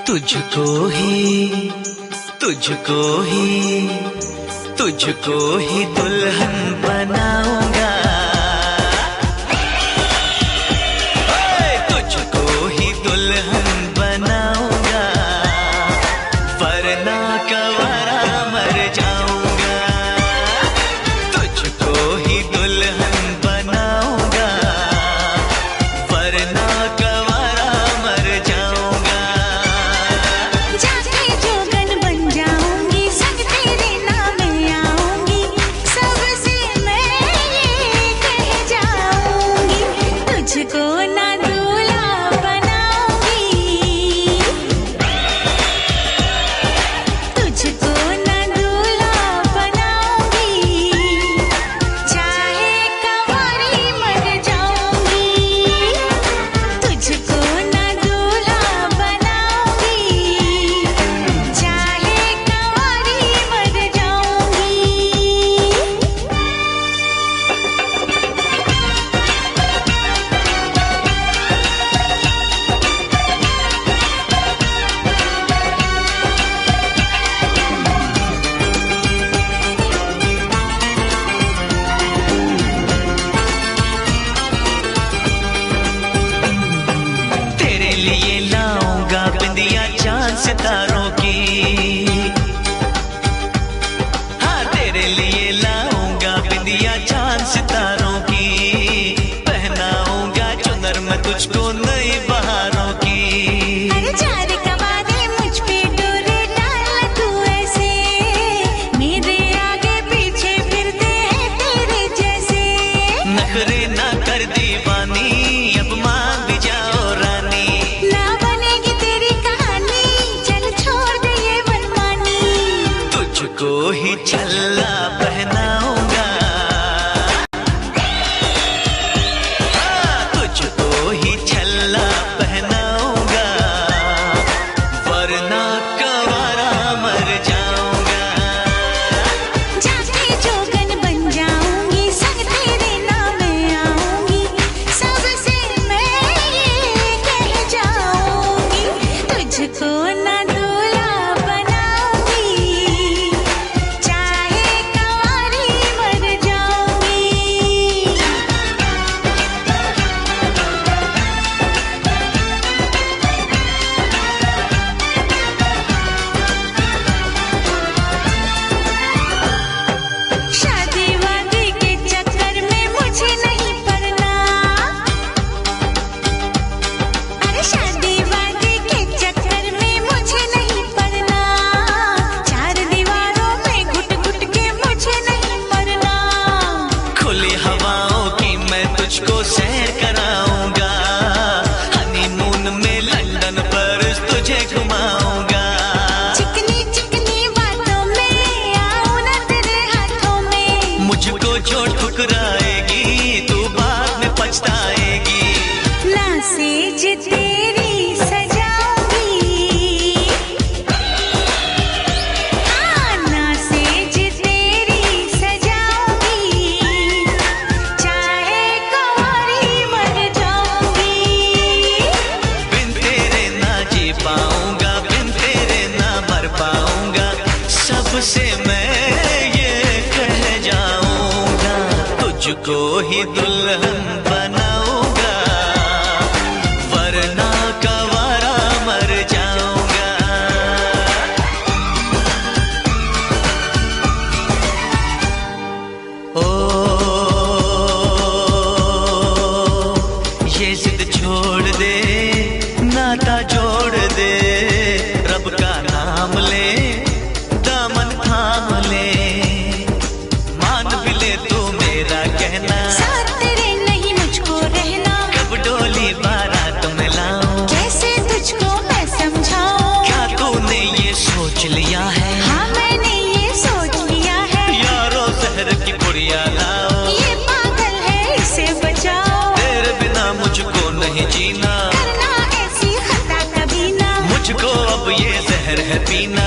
तुझको ही तुझको ही तुझको ही दुल्हन बनाऊंगा, तुझको ही दुल्हन बनाऊंगा, वरना कवारा मर जाऊंगा। तुझको ही दुल्हन बनाऊंगा, वरना कवारा मर जाऊंगा। जाके जोगन बन जाऊंगी, संग तेरे नाम आऊंगी, सबसे मैं ये कह जाऊंगी, तुझको ना दूल्हा बनाऊंगी, तुझको ना दूल्हा बनाऊंगी, चाहे कंवारी मर जाऊंगी, तुझको ना दूल्हा बनाऊंगी, चाहे कंवारी मर जाऊंगी। तेरे लिए लाऊंगा बिंदिया चांद सितारों की, हाँ तेरे लिए लाऊंगा बिंदिया चांद सितारों की, पहनाऊंगा चुनर मैं तुझको नई बहारों की। अरे चार कवारे मुझ पे डोरे डाला तू ऐसे, मेरे आगे पीछे फिरते हैं तेरे जैसे, नखरे ना कर दीवानी, अब मान भी जाओ रानी, ना बनेगी तेरी कहानी, चल छोड़ दे ये मनमानी, तुझको ही छल्ला पहनाऊंगा, हाँ, तुझको ही छल्ला पहनाऊंगा, वरना कवारा मर जाऊंगा। जाके जोगन बन जाऊंगी, संग तेरे नाम आऊंगी, सबसे मैं ये कह जाऊंगी, तुझको ना दूल्हा बनाऊंगी, चाहे कंवारी मर जाऊंगी। शादी वादी के चक्कर में मुझे नहीं पड़ना, अरे शादी वादी के चक्कर में मुझे नहीं पड़ना, चार दीवारों में घुट घुट के मुझे नहीं मरना, खुली हवाओं की मैं तुझको सैर कराऊंगा, हनीमून में लंदन पर तुझे घुमाऊंगा। चिकनी चिकनी बातों में आऊं ना तेरे हाथों में, मुझको जो ठुकराएगी तू बाद में पछताएगी, ना सेज तेरी सजाऊंगी, हाँ ना सेज तेरी सजाऊंगी, चाहे कंवारी मर जाऊंगी, बिन तेरे ना जी पाऊंगा, बिन तेरे ना मर पाऊंगा, सबसे मैं ये कह जाऊंगा, तुझको ही दुल्हन बनाऊंगा, वरना कवारा मर जाऊंगा। ओ ये जिद छोड़ दे, नाता जोड़ दे, रब का नाम ले, दामन थाम ले, मान भी ले तू मेरा कहना, साथ तेरे नहीं मुझको रहना, कब डोली बारात में लाऊं, कैसे तुझको मैं समझाऊं, क्या तूने ये सोच लिया है, हाँ मैंने ये सोच लिया है, यारो जहर की पुड़िया लाओ, ये पागल है इसे बचाओ, तेरे बिना मुझको नहीं जीना, करना ऐसी खता कभी ना, मुझको अब ये जहर है पीना।